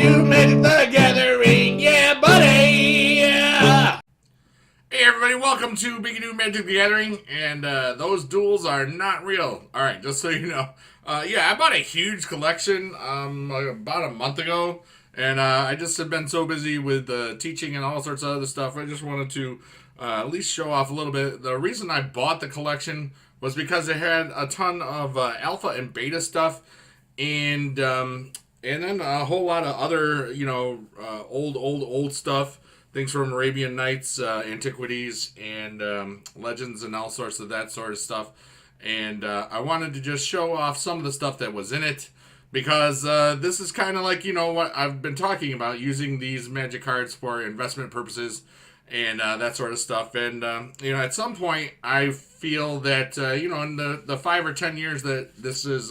Bigedude Magic the Gathering, yeah, buddy! Yeah. Hey everybody, welcome to Bigedude Magic the Gathering, and those duels are not real. Alright, just so you know. Yeah, I bought a huge collection about a month ago, and I just have been so busy with teaching and all sorts of other stuff. I just wanted to at least show off a little bit. The reason I bought the collection was because it had a ton of alpha and beta stuff, and then a whole lot of other, old stuff. Things from Arabian Nights, Antiquities, and Legends, and all sorts of that sort of stuff. And I wanted to just show off some of the stuff that was in it, because this is kind of like, what I've been talking about, using these magic cards for investment purposes and that sort of stuff. And, at some point, I feel that, in the 5 or 10 years that this is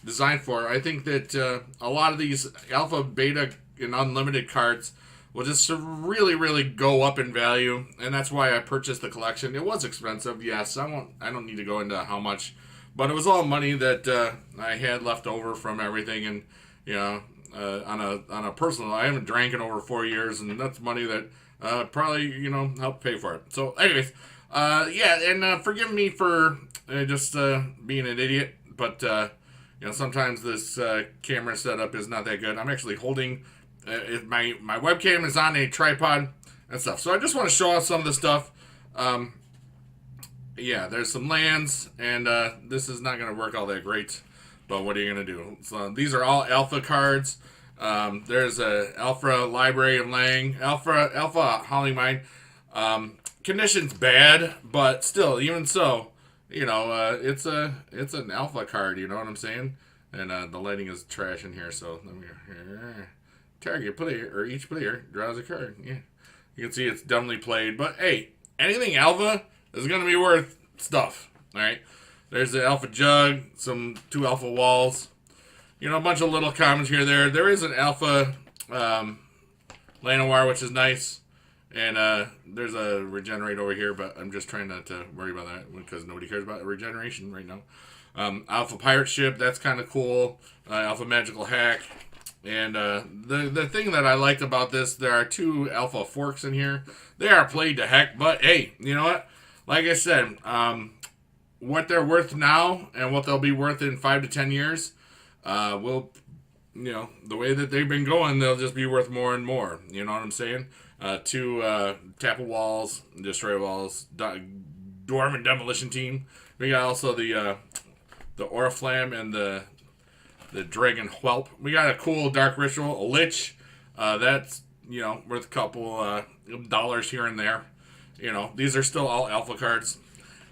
designed for, I think that a lot of these alpha, beta, and unlimited cards will just really, really go up in value, and that's why I purchased the collection. It was expensive, yes. I don't need to go into how much, but it was all money that I had left over from everything, and on a personal, I haven't drank in over 4 years, and that's money that probably helped pay for it. So, anyways, and forgive me for just being an idiot, but sometimes this camera setup is not that good. I'm actually holding my webcam is on a tripod and stuff. So I just want to show off some of the stuff. There's some lands, and this is not going to work all that great, but what are you going to do? So these are all alpha cards. There's a alpha Library of Lang, alpha Howling Mine. Condition's bad, but still, even so, it's an alpha card, you know what I'm saying? And the lighting is trash in here, so let me target player, or each player draws a card. Yeah, you can see it's dumbly played, but hey, anything alpha is going to be worth stuff. All right, there's the alpha jug, two alpha walls, a bunch of little commons here. There is an alpha Llanowar, which is nice. And there's a regenerate over here, but I'm just trying not to worry about that because nobody cares about regeneration right now. Alpha Pirate Ship, that's kind of cool. Alpha Magical Hack. And the thing that I liked about this, there are 2 Alpha Forks in here. They are played to heck, but hey, you know what? Like I said, what they're worth now and what they'll be worth in 5 to 10 years will, the way that they've been going, they'll just be worth more and more. You know what I'm saying? 2 Tapple Walls, Destroy Walls, Dwarven Demolition Team. We got also the Oriflamme and the Dragon Whelp. We got a cool Dark Ritual, a Lich. That's, worth a couple dollars here and there. These are still all alpha cards.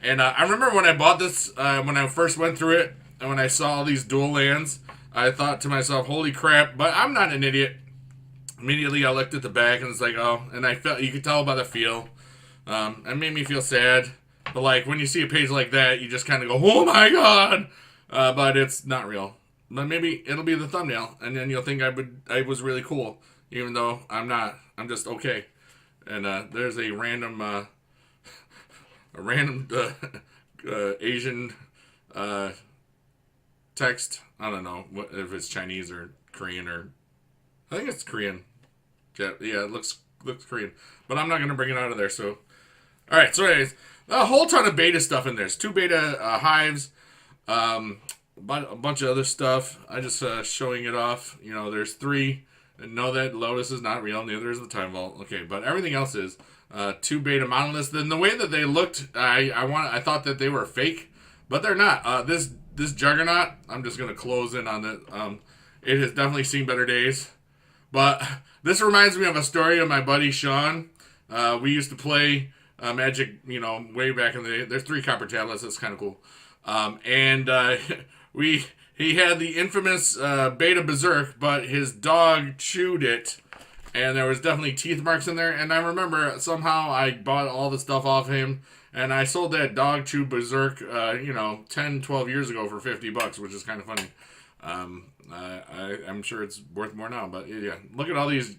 And I remember when I bought this, when I first went through it, and when I saw all these dual lands, I thought to myself, holy crap, but I'm not an idiot. Immediately, I looked at the back, and it's like, oh, and I felt, you could tell by the feel. It made me feel sad. But, like, when you see a page like that, you just kind of go, oh my god! But it's not real. But maybe it'll be the thumbnail, and then you'll think I was really cool, even though I'm not. I'm just okay. And there's a random Asian text. I don't know if it's Chinese or Korean or I think it's Korean. Yeah, it looks Korean, but I'm not gonna bring it out of there. So, all right. So, anyways, a whole ton of beta stuff in there. There's 2 beta hives, a bunch of other stuff. I just showing it off. There's 3. And know that Lotus is not real. Neither is the Time Vault. Okay, but everything else is 2 beta monoliths. Then the way that they looked, I thought that they were fake, but they're not. This Juggernaut, I'm just gonna close in on it. It has definitely seen better days. But this reminds me of a story of my buddy Sean. We used to play Magic, way back in the day. There's 3 copper tablets. That's kind of cool. He had the infamous Beta Berserk, but his dog chewed it, and there was definitely teeth marks in there. And I remember somehow I bought all the stuff off him, and I sold that dog chew Berserk, 10, 12 years ago for $50, which is kind of funny. I'm sure it's worth more now, but yeah, look at all these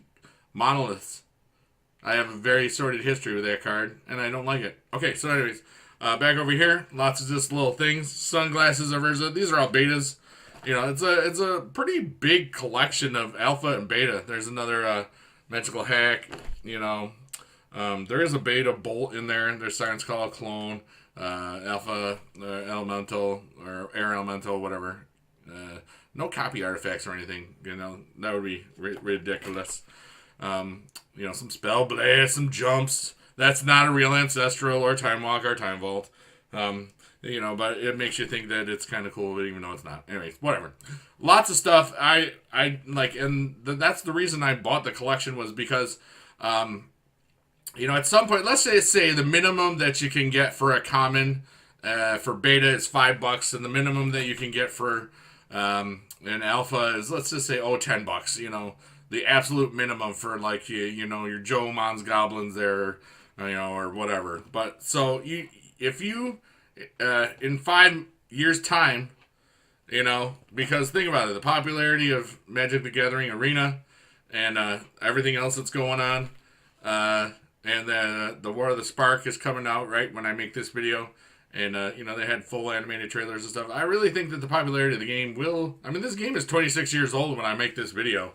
monoliths. I have a very sordid history with that card, and I don't like it. Okay, so anyways, back over here, lots of just little things. Sunglasses of Urza. These are all betas. you know, it's a pretty big collection of alpha and beta. There's another magical hack. You know, there is a beta bolt in there. There's Siren's Call, clone, alpha, elemental or air elemental, whatever. No copy artifacts or anything. You know, that would be ridiculous. You know, some spell blast, some jumps. That's not a real ancestral or time walk or time vault. You know, but it makes you think that it's kind of cool, even though it's not. Anyways, whatever. Lots of stuff. I like, and that's the reason I bought the collection was because, you know, at some point, let's say the minimum that you can get for a common for beta is $5, and the minimum that you can get for an alpha is, let's just say, $10. You know, the absolute minimum for like you know, your Joe Mons goblins there, you know, or whatever. But so if you in 5 years' time, you know, because think about it, the popularity of Magic the Gathering Arena and everything else that's going on, and then the War of the Spark is coming out right when I make this video, and you know, they had full animated trailers and stuff. I really think that the popularity of the game will. I mean, this game is 26 years old when I make this video.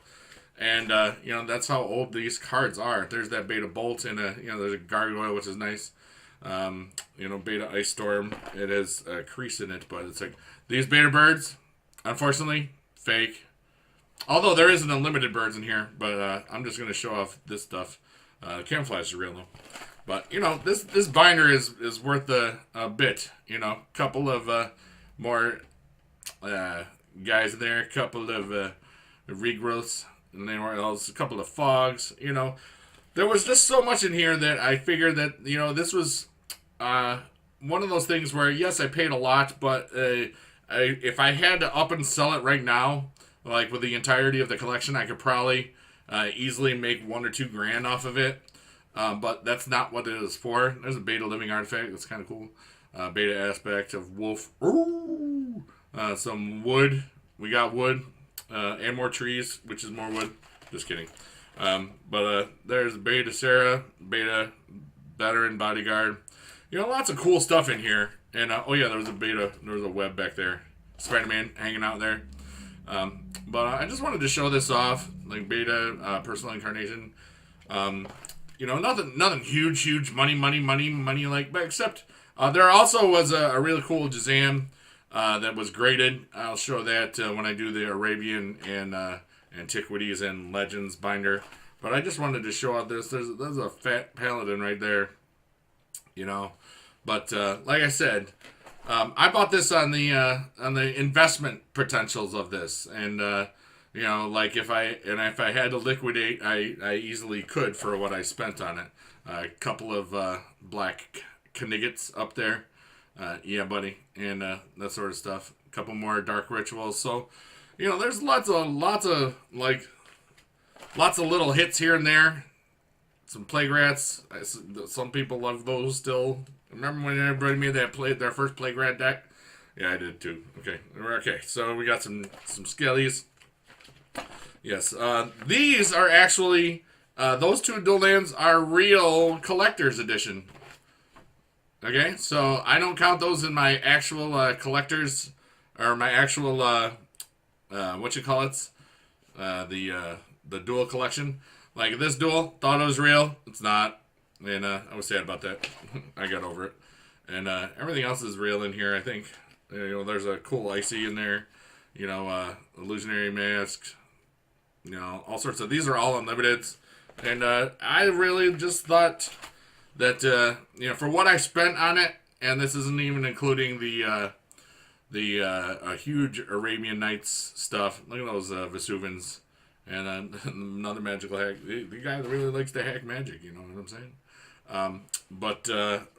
And, you know, that's how old these cards are. There's that Beta Bolt and, you know, there's a Gargoyle, which is nice. You know, Beta Ice Storm. It has a crease in it, but it's like, these Beta Birds, unfortunately, fake. Although there is an unlimited birds in here, but I'm just going to show off this stuff. Camouflage is real, though. But, you know, this binder is worth a bit. You know, couple of more guys in there, couple of regrowths. And then else a couple of fogs, you know. There was just so much in here that I figured that, you know, this was one of those things where, yes, I paid a lot, but if I had to up and sell it right now, like with the entirety of the collection, I could probably easily make $1 or $2 grand off of it. But that's not what it is for. There's a beta living artifact. That's kind of cool. Beta aspect of wolf. Ooh! Some wood. We got wood. And more trees, which is more wood. Just kidding. But there's Beta Sarah, Beta Veteran Bodyguard. You know, lots of cool stuff in here. And, oh yeah, there was a web back there. Spider-Man hanging out there. But I just wanted to show this off. Like Beta, Personal Incarnation. You know, nothing huge money like, but except there also was a really cool Jazam that was graded. I'll show that when I do the Arabian and Antiquities and Legends binder. But I just wanted to show out this. There's a fat paladin right there, you know. But like I said, I bought this on the investment potentials of this, and you know, like if I had to liquidate, I easily could for what I spent on it. A couple of black Kniggets up there. Yeah, buddy, and that sort of stuff. A couple more dark rituals. So, you know, there's lots of little hits here and there. Some plague rats. Some people love those still. Remember when everybody made their first plague rat deck? Yeah, I did too. Okay. So we got some skellies. Yes, these are actually those two dual lands are real collector's edition. Okay, so I don't count those in my actual collectors, or my actual, what you call it, the duel collection. Like this duel, thought it was real, it's not, and I was sad about that. I got over it. And everything else is real in here, I think. You know, there's a cool Icy in there, you know, Illusionary Mask, you know, all sorts of, these are all unlimited. And I really just thought that, you know, for what I spent on it, and this isn't even including the huge Arabian Nights stuff. Look at those Vesuvans. And another magical hack. The guy that really likes to hack magic, you know what I'm saying? But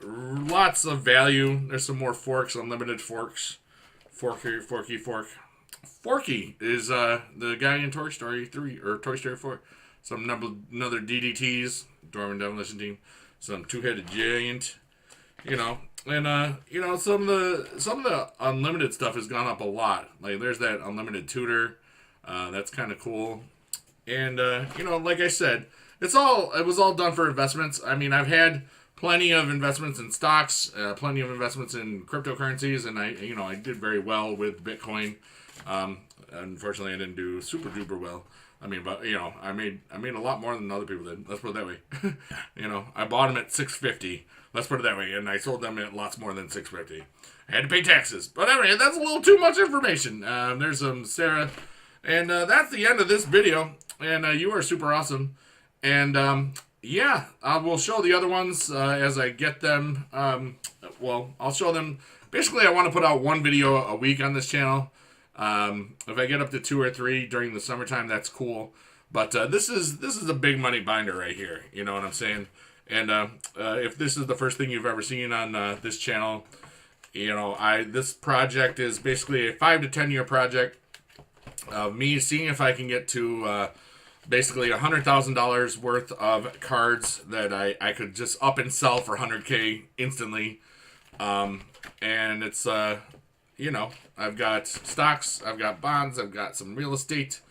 lots of value. There's some more forks, unlimited forks. Forky. Forky is the guy in Toy Story 3, or Toy Story 4. Another DDTs, Dormant Demolition Team. Some two-headed giant, you know, and you know, some of the unlimited stuff has gone up a lot. Like there's that unlimited tutor, that's kind of cool, and you know, like I said, it was all done for investments. I mean, I've had plenty of investments in stocks, plenty of investments in cryptocurrencies, and I did very well with Bitcoin. Unfortunately, I didn't do super duper well. I mean, but I made a lot more than other people did. Let's put it that way. I bought them at $6.50. Let's put it that way, and I sold them at lots more than $6.50. I had to pay taxes, but anyway, that's a little too much information. There's Sarah, and that's the end of this video. And you are super awesome. And yeah, I will show the other ones as I get them. Well, I'll show them. Basically, I want to put out one video a week on this channel. If I get up to 2 or 3 during the summertime, that's cool. But this is a big money binder right here. You know what I'm saying? And if this is the first thing you've ever seen on this channel, this project is basically a 5 to 10 year project of me seeing if I can get to basically $100,000 worth of cards that I could just up and sell for $100K instantly. And it's I've got stocks, I've got bonds, I've got some real estate,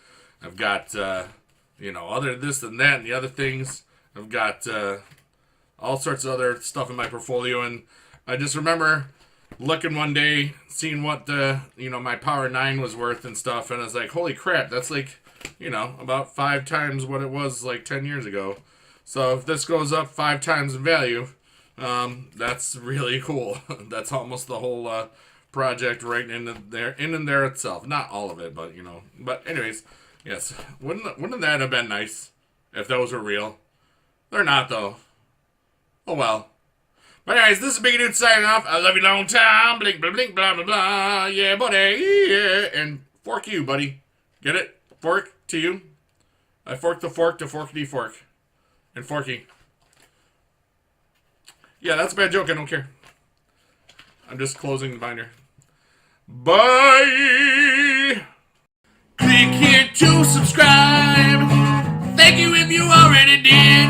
I've got other this and that and the other things. I've got all sorts of other stuff in my portfolio, and I just remember looking one day, seeing what my Power 9 was worth and stuff, and I was like, holy crap, that's like about 5 times what it was like 10 years ago. So if this goes up 5 times in value, that's really cool. That's almost the whole project right in there itself. Not all of it, but But anyways, yes, wouldn't that have been nice if those were real? They're not though. Oh well. But anyways, this is Bigedude signing off. I love you long time. Blink, blink, blink, blah, blah, blah. Yeah, buddy. Yeah. And fork you, buddy. Get it? Fork to you. I fork the fork to forkity fork. And forky. Yeah, that's a bad joke. I don't care. I'm just closing the binder. Bye! Click here to subscribe. Thank you if you already did.